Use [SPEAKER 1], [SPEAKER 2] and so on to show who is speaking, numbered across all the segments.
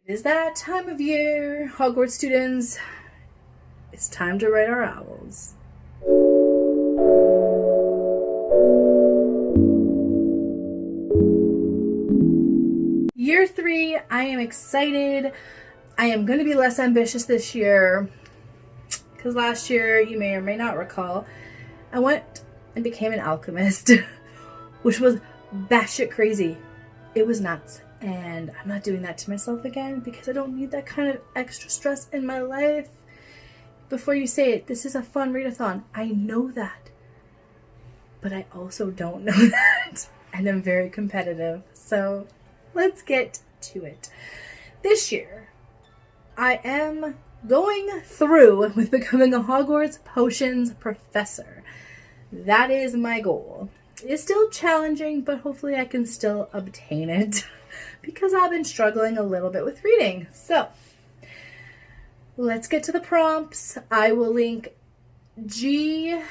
[SPEAKER 1] It is that time of year, Hogwarts students. It's time to write our owls. Year 3, I am excited. I am going to be less ambitious this year because last year, you may or may not recall, I went and became an alchemist, which was batshit crazy. It was nuts. And I'm not doing that to myself again because I don't need that kind of extra stress in my life. Before you say it, this is a fun readathon. I know that. But I also don't know that. And I'm very competitive. So let's get to it. This year, I am going through with becoming a Hogwarts potions professor. That is my goal. It's still challenging, but hopefully I can still obtain it. Because I've been struggling a little bit with reading. So, let's get to the prompts. I will link G, is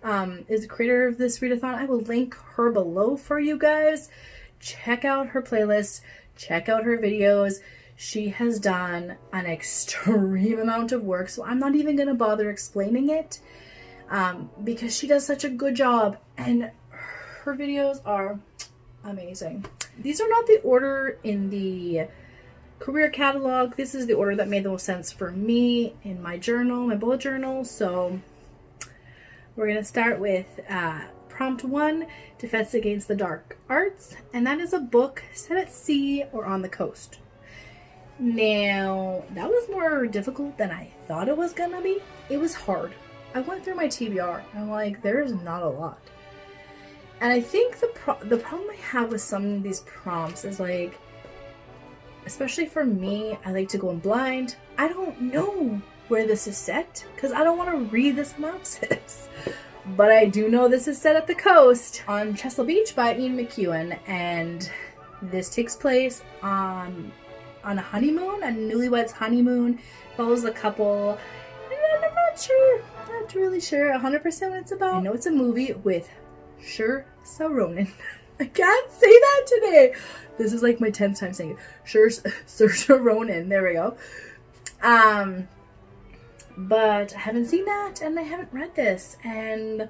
[SPEAKER 1] the creator of this readathon. I will link her below for you guys. Check out her playlist. Check out her videos. She has done an extreme amount of work, so I'm not even going to bother explaining it because she does such a good job, and her videos are amazing. These are not the order in the career catalog. This is the order that made the most sense for me in my journal, my bullet journal. So we're going to start with prompt 1, Defense Against the Dark Arts. And that is a book set at sea or on the coast. Now, that was more difficult than I thought it was going to be. It was hard. I went through my TBR. I'm like, there's not a lot. And I think the problem I have with some of these prompts is like, especially for me, I like to go in blind. I don't know where this is set because I don't want to read the synopsis. But I do know this is set at the coast on Chesil Beach by Ian McEwan. And this takes place on a honeymoon, a newlywed's honeymoon. Follows the couple. And I'm not really sure 100% what it's about. I know it's a movie with Saoirse Ronan. I can't say that today. This is like my 10th time saying it. Saoirse Ronan. There we go. But I haven't seen that and I haven't read this. And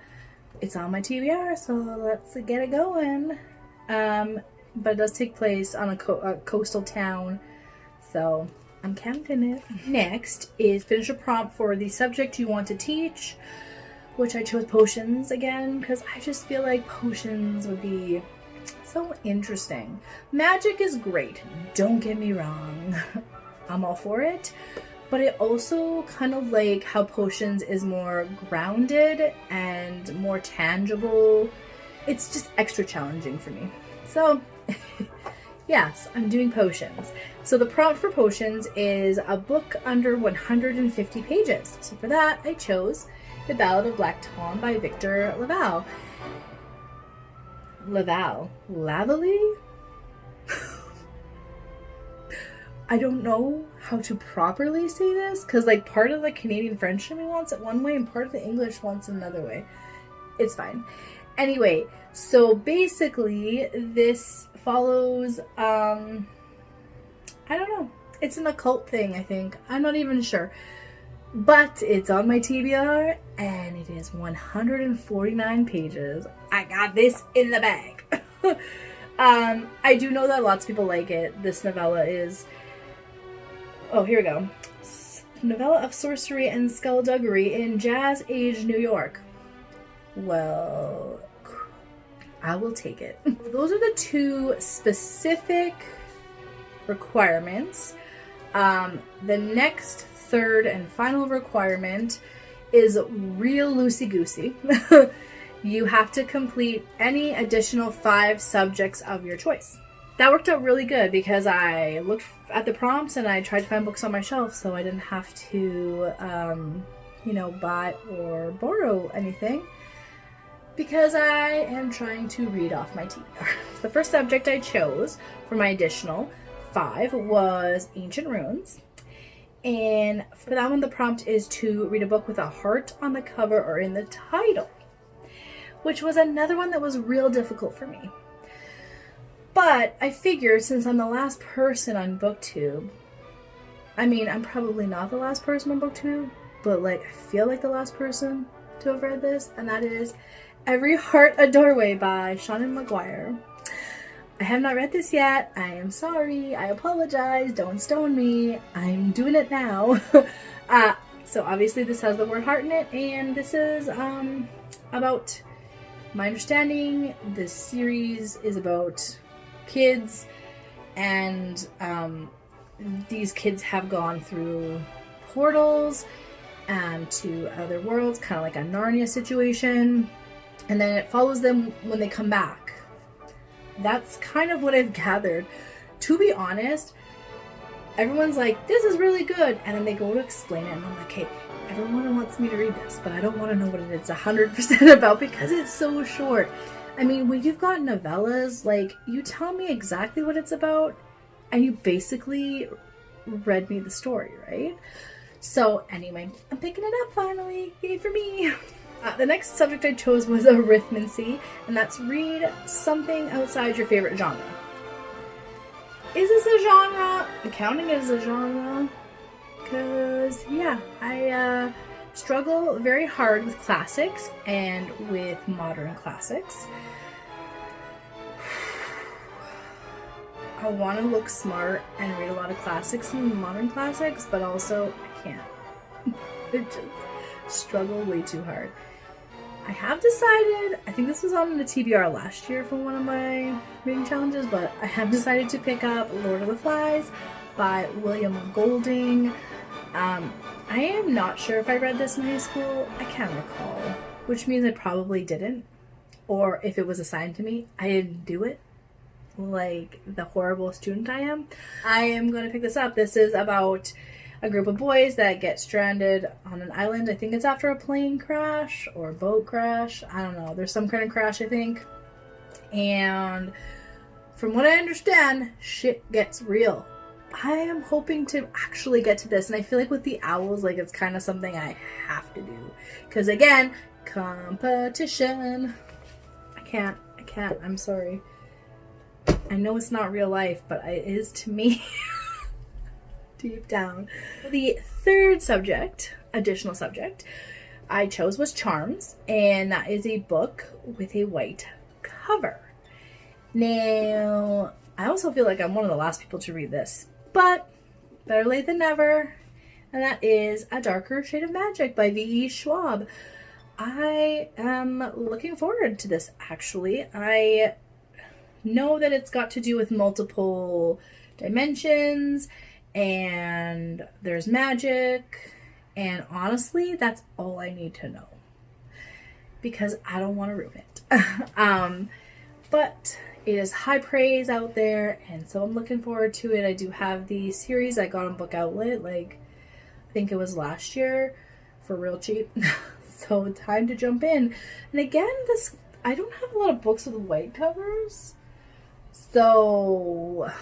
[SPEAKER 1] it's on my TBR, so let's get it going. But it does take place on a coastal town. So I'm counting it. Next is finish a prompt for the subject you want to teach, which I chose potions again because I just feel like potions would be so interesting. Magic is great, don't get me wrong. I'm all for it, but it also kind of like how potions is more grounded and more tangible. It's just extra challenging for me. So yes, I'm doing potions. So the prompt for potions is a book under 150 pages. So for that, I chose The Ballad of Black Tom by Victor Laval. Lavallee? I don't know how to properly say this because like part of the Canadian French in me wants it one way and part of the English wants it another way. It's fine. Anyway, so basically this follows, I don't know. It's an occult thing, I think. I'm not even sure. But it's on my TBR and it is 149 pages. I got this in the bag. I do know that lots of people like it. This novella is... Oh, here we go. Novella of sorcery and skullduggery in Jazz Age New York. Well, I will take it. Those are the two specific requirements. The next third and final requirement is real loosey-goosey. You have to complete any additional 5 subjects of your choice. That worked out really good because I looked at the prompts and I tried to find books on my shelf so I didn't have to, buy or borrow anything because I am trying to read off my TBR. The first subject I chose for my additional 5 was Ancient Runes. And for that one, the prompt is to read a book with a heart on the cover or in the title, which was another one that was real difficult for me. But I figured since I'm the last person on BookTube, I mean, I'm probably not the last person on booktube, but like, I feel like the last person to have read this, and that is Every Heart a Doorway by Seanan McGuire. I have not read this yet. I am sorry. I apologize. Don't stone me. I'm doing it now. So obviously this has the word heart in it, and this is about my understanding. This series is about kids, and these kids have gone through portals to other worlds, kind of like a Narnia situation, and then it follows them when they come back. That's kind of what I've gathered. To be honest, everyone's like, this is really good, and then they go to explain it, and I'm like, hey, everyone wants me to read this, but I don't want to know what it's 100% about because it's so short. I mean, when you've got novellas, like, you tell me exactly what it's about, and you basically read me the story, right? So anyway, I'm picking it up finally. Yay for me. The next subject I chose was arithmancy, and that's read something outside your favorite genre. Is this a genre? I'm counting it as a genre because, yeah, I struggle very hard with classics and with modern classics. I want to look smart and read a lot of classics and modern classics, but also I can't. I just struggle way too hard. I have decided, I think this was on the TBR last year for one of my reading challenges, but I have decided to pick up Lord of the Flies by William Golding. I am not sure if I read this in high school. I can't recall, which means I probably didn't. Or if it was assigned to me, I didn't do it. Like the horrible student I am. I am going to pick this up. This is about a group of boys that get stranded on an island. I think it's after a plane crash or a boat crash. I don't know. There's some kind of crash, I think. And from what I understand, shit gets real. I am hoping to actually get to this. And I feel like with the owls, like it's kind of something I have to do. Because again, competition. I can't. I'm sorry. I know it's not real life, but it is to me. Deep down. The third subject, additional subject, I chose was Charms, and that is a book with a white cover. Now, I also feel like I'm one of the last people to read this, but better late than never, and that is A Darker Shade of Magic by V.E. Schwab. I am looking forward to this, actually. I know that it's got to do with multiple dimensions, and there's magic, and honestly, that's all I need to know because I don't want to ruin it. But it is high praise out there, and so I'm looking forward to it. I do have the series I got on Book Outlet, like I think it was last year, for real cheap. So time to jump in. And again, I don't have a lot of books with white covers, so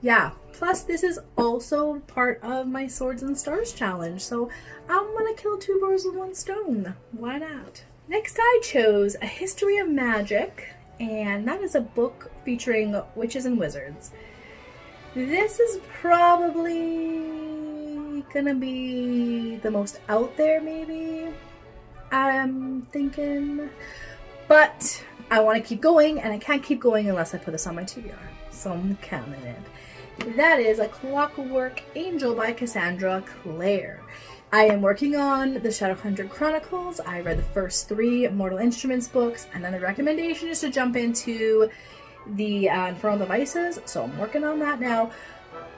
[SPEAKER 1] yeah. Plus, this is also part of my Swords and Stars challenge, so I'm gonna kill two birds with one stone. Why not? Next, I chose A History of Magic, and that is a book featuring witches and wizards. This is probably gonna be the most out there, maybe, I'm thinking. But I want to keep going, and I can't keep going unless I put this on my TBR, so I'm counting it. That is A Clockwork Angel by Cassandra Clare. I am working on the Shadowhunter Chronicles. I read the first 3 Mortal Instruments books, and then the recommendation is to jump into the Infernal Devices, so I'm working on that now.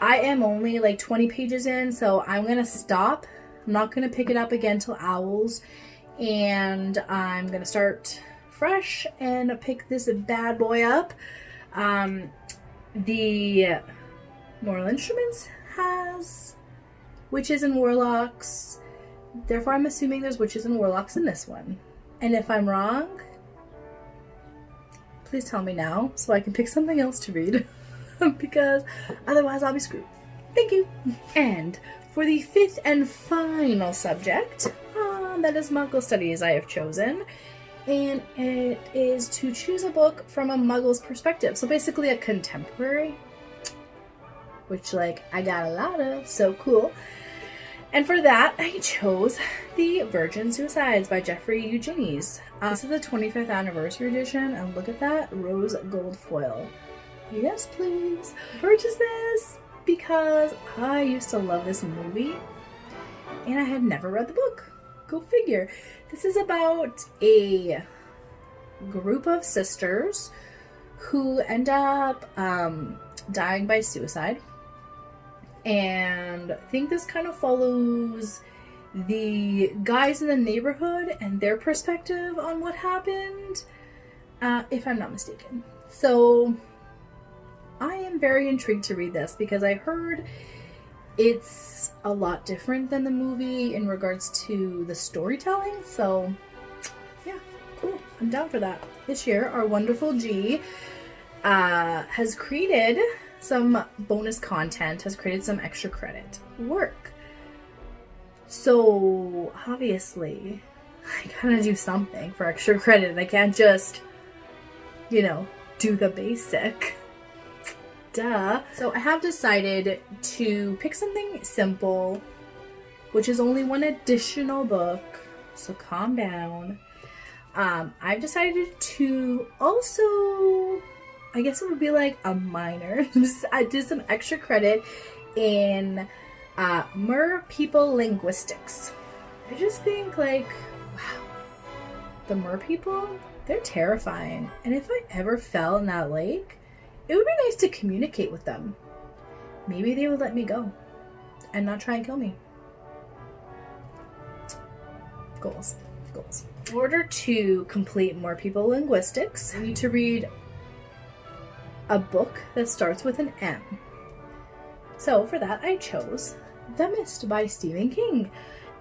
[SPEAKER 1] I am only like 20 pages in, so I'm going to stop. I'm not going to pick it up again till Owls, and I'm going to start fresh and pick this bad boy up. The Mortal Instruments has witches and warlocks, therefore I'm assuming there's witches and warlocks in this one. And if I'm wrong, please tell me now so I can pick something else to read because otherwise I'll be screwed. Thank you. And for the 5th and final subject, that is Muggle Studies, I have chosen. And it is to choose a book from a Muggle's perspective. So basically a contemporary. which like I got a lot of, so cool. And for that, I chose The Virgin Suicides by Jeffrey Eugenides. This is the 25th anniversary edition, and look at that rose gold foil. Yes, please. Purchase this because I used to love this movie, and I had never read the book. Go figure. This is about a group of sisters who end up dying by suicide. And I think this kind of follows the guys in the neighborhood and their perspective on what happened, if I'm not mistaken. So I am very intrigued to read this because I heard it's a lot different than the movie in regards to the storytelling. So yeah, cool. I'm down for that. This year, our wonderful G has created some bonus content, has created some extra credit work. So obviously I gotta do something for extra credit. I can't just, do the basic. Duh. So I have decided to pick something simple, which is only one additional book, so calm down. I've decided to also, I guess it would be like a minor. I did some extra credit in Mer People Linguistics. I just think like, wow, the Mer people, they're terrifying. And if I ever fell in that lake, it would be nice to communicate with them. Maybe they would let me go and not try and kill me. Goals. In order to complete Mer People Linguistics, I need to read a book that starts with an M. So for that, I chose The Mist by Stephen King.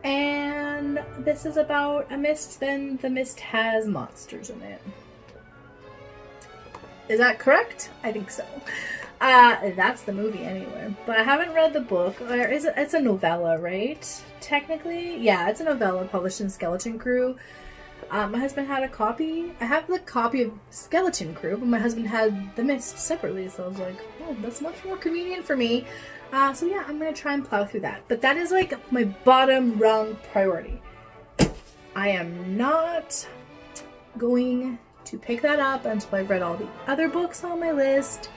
[SPEAKER 1] And this is about a mist, then the mist has monsters in it. Is that correct? I think so. That's the movie anyway. But I haven't read the book. Or is it? It's a novella, right? Technically? Yeah, it's a novella published in Skeleton Crew. My husband had a copy. I have the copy of Skeleton Crew, but my husband had The Mist separately. So I was like, oh, that's much more convenient for me. So yeah, I'm going to try and plow through that. But that is like my bottom rung priority. I am not going to pick that up until I've read all the other books on my list,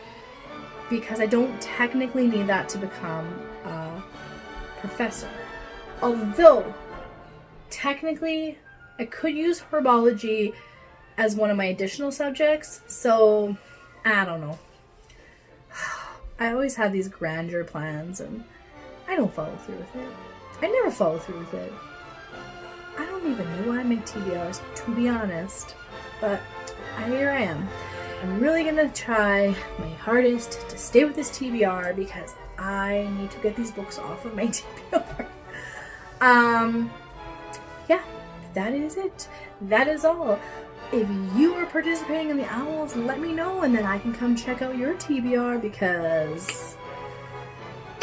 [SPEAKER 1] because I don't technically need that to become a professor. Although, technically, I could use herbology as one of my additional subjects, so I don't know. I always have these grandeur plans, and I don't follow through with it. I never follow through with it. I don't even know why I make TBRs, to be honest, but here I am. I'm really gonna try my hardest to stay with this TBR because I need to get these books off of my TBR. Yeah, that is it. That is all. If you are participating in the Owls, let me know, and then I can come check out your TBR, because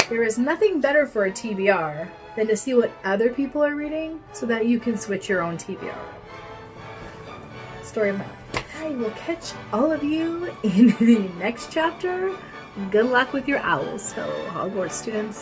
[SPEAKER 1] there is nothing better for a TBR than to see what other people are reading so that you can switch your own TBR. Story of my life. I will catch all of you in the next chapter. Good luck with your owls, fellow Hogwarts students.